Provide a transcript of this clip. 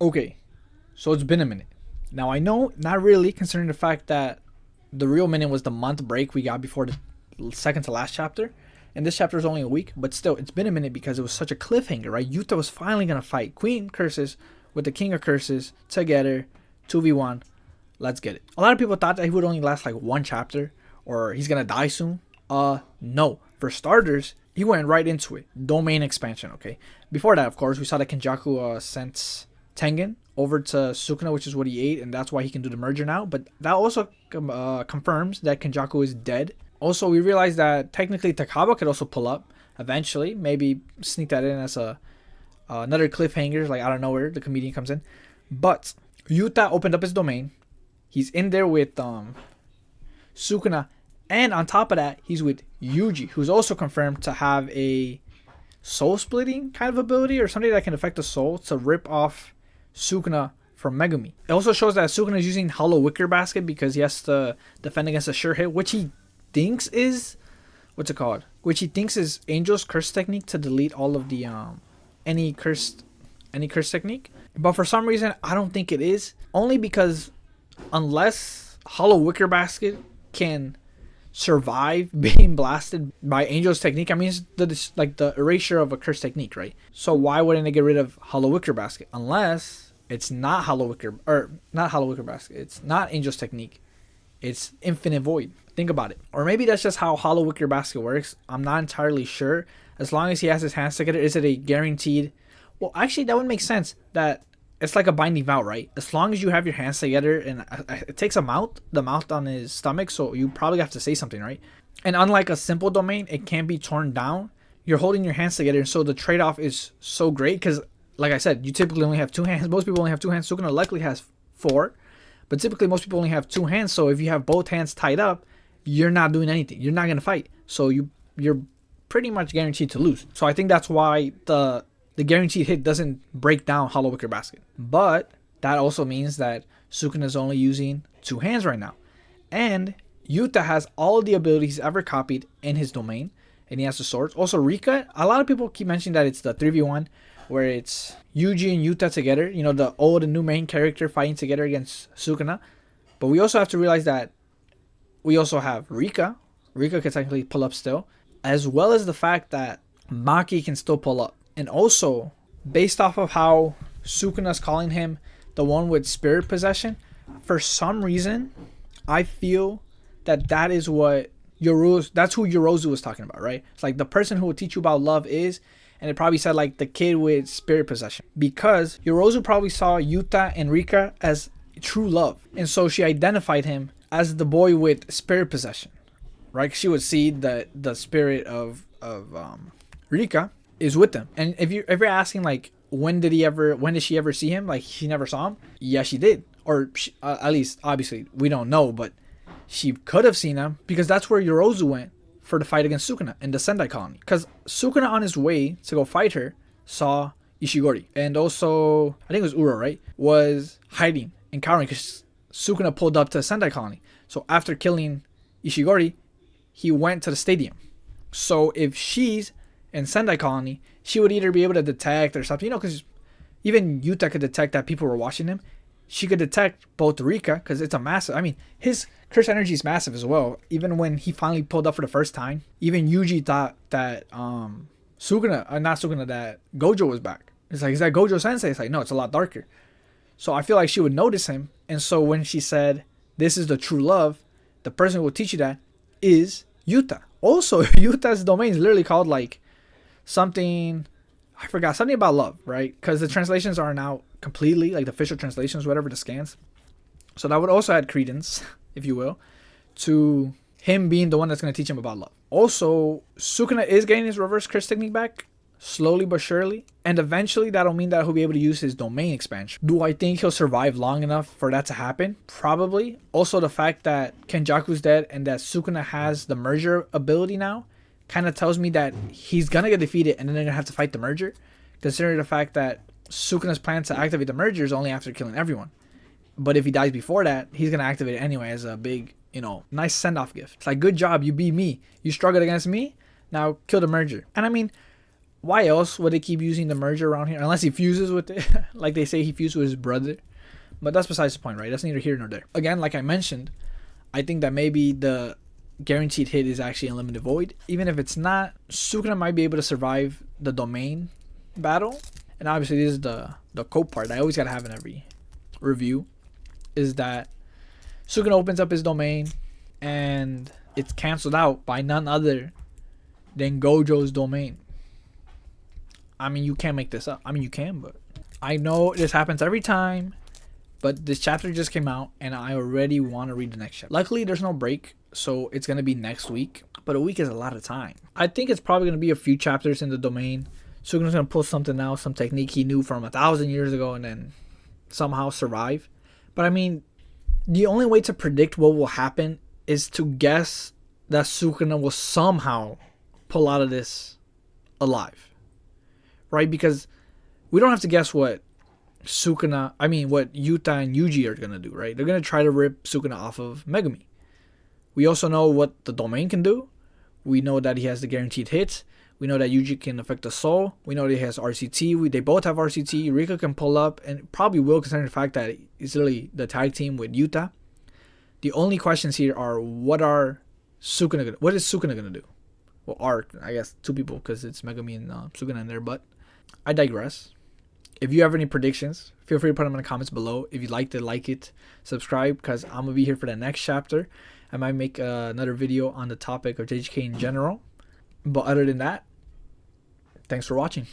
Okay, so it's been a minute. Now I know, not really, considering the fact that the real minute was the month break we got before the second to last chapter, and this chapter is only a week. But still, it's been a minute because it was such a cliffhanger, right? Yuta was finally gonna fight Queen Curses with the King of Curses together, 2v1. Let's get it. A lot of people thought that he would only last like one chapter, or he's gonna die soon. No. For starters, he went right into it. Domain expansion, okay? Before that, of course, we saw that Kenjaku sent Tengen over to Sukuna, which is what he ate, and that's why he can do the merger now. But that also confirms that Kenjaku is dead. Also, we realized that technically Takaba could also pull up eventually. Maybe sneak that in as another cliffhanger, like out of nowhere, the comedian comes in. But Yuta opened up his domain. He's in there with Sukuna. And on top of that, he's with Yuji, who's also confirmed to have a soul splitting kind of ability or something that can affect the soul to rip off Sukuna from Megumi. It also shows that Sukuna is using Hollow Wicker Basket because he has to defend against a sure hit, which he thinks is Which he thinks is Angel's curse technique to delete all of the any curse technique. But for some reason, I don't think it is. Only because unless Hollow Wicker Basket can survive being blasted by Angel's technique, I mean, it's the erasure of a curse technique, right? So why wouldn't they get rid of Hollow Wicker Basket unless it's not not Hollow Wicker Basket? It's not Angel's technique. It's Infinite Void. Think about it. Or maybe that's just how Hollow Wicker Basket works. I'm not entirely sure. As long as he has his hands together, is it a guaranteed? Well, actually, that would make sense. That it's like a binding vow, right? As long as you have your hands together, and it takes the mouth on his stomach, so you probably have to say something, right? And unlike a simple domain, it can't be torn down. You're holding your hands together, so the trade-off is so great because, like I said, you typically only have two hands. Most people only have two hands. Sukuna likely has four, but typically most people only have two hands. So if you have both hands tied up, you're not doing anything. You're not gonna fight. So you're pretty much guaranteed to lose. So I think that's why the guaranteed hit doesn't break down Hollow Wicker Basket. But that also means that Sukuna is only using two hands right now. And Yuta has all of the abilities ever copied in his domain. And he has the swords. Also, Rika, a lot of people keep mentioning that it's the 3v1 where it's Yuji and Yuta together. You know, the old and new main character fighting together against Sukuna. But we also have to realize that we also have Rika. Rika can technically pull up still. As well as the fact that Maki can still pull up. And also, based off of how Sukuna's calling him the one with spirit possession, for some reason, I feel that is what that's who Yorozu was talking about, right? It's like the person who will teach you about love is, and it probably said like the kid with spirit possession. Because Yorozu probably saw Yuta and Rika as true love. And so she identified him as the boy with spirit possession, right? She would see that the spirit of Rika is with them. And if you're asking like when did she ever see him, like she never saw him? Yeah, she did. Or at least obviously we don't know, but she could have seen him because that's where Yorozu went for the fight against Sukuna in the Sendai colony. Because Sukuna on his way to go fight her saw Ishigori, and also I think it was Uro, right, was hiding and cowering because Sukuna pulled up to the Sendai colony. So after killing Ishigori, he went to the stadium. So if she's in Sendai colony, she would either be able to detect or something, you know, because even Yuta could detect that people were watching him. She could detect both Rika because it's a massive. I mean, his curse energy is massive as well. Even when he finally pulled up for the first time, even Yuji thought that that Gojo was back. It's like, is that Gojo Sensei? It's like, no, it's a lot darker. So I feel like she would notice him. And so when she said, "This is the true love," the person who will teach you that is Yuta. Also, Yuta's domain is literally called like something, I forgot, something about love, right? Because the translations are now completely like the official translations, whatever the scans. So that would also add credence, if you will, to him being the one that's going to teach him about love. Also, Sukuna is getting his reverse curse technique back, slowly but surely. And eventually that'll mean that he'll be able to use his domain expansion. Do I think he'll survive long enough for that to happen? Probably. Also, the fact that Kenjaku's dead and that Sukuna has the merger ability now kind of tells me that he's going to get defeated and then they're going to have to fight the merger. Considering the fact that Sukuna's plan to activate the merger is only after killing everyone. But if he dies before that, he's going to activate it anyway as a big, nice send-off gift. It's like, good job, you beat me. You struggled against me, now kill the merger. And I mean, why else would they keep using the merger around here? Unless he fuses with it. Like they say he fused with his brother. But that's besides the point, right? That's neither here nor there. Again, like I mentioned, I think that maybe the guaranteed hit is actually Unlimited Void. Even if it's not, Sukuna might be able to survive the domain battle. And obviously this is the cope part I always gotta have in every review, is that Sukuna opens up his domain and it's cancelled out by none other than Gojo's domain. I mean, you can't make this up. I mean, you can, but I know this happens every time. But this chapter just came out and I already want to read the next chapter. Luckily, there's no break, so it's going to be next week. But a week is a lot of time. I think it's probably going to be a few chapters in the domain. Sukuna's going to pull something out, some technique he knew from 1,000 years ago and then somehow survive. But I mean, the only way to predict what will happen is to guess that Sukuna will somehow pull out of this alive. Right? Because we don't have to guess what Yuta and Yuji are going to do, right? They're going to try to rip Sukuna off of Megumi. We also know what the domain can do. We know that he has the guaranteed hits. We know that Yuji can affect the soul. We know that he has RCT. They both have RCT. Rika can pull up and probably will, considering the fact that it's literally the tag team with Yuta. The only questions here are what is Sukuna going to do? Well, I guess two people because it's Megumi and Sukuna in there, but I digress. If you have any predictions, feel free to put them in the comments below. If you liked it, like it, subscribe, because I'm going to be here for the next chapter. I might make another video on the topic of JJK in general. But other than that, thanks for watching.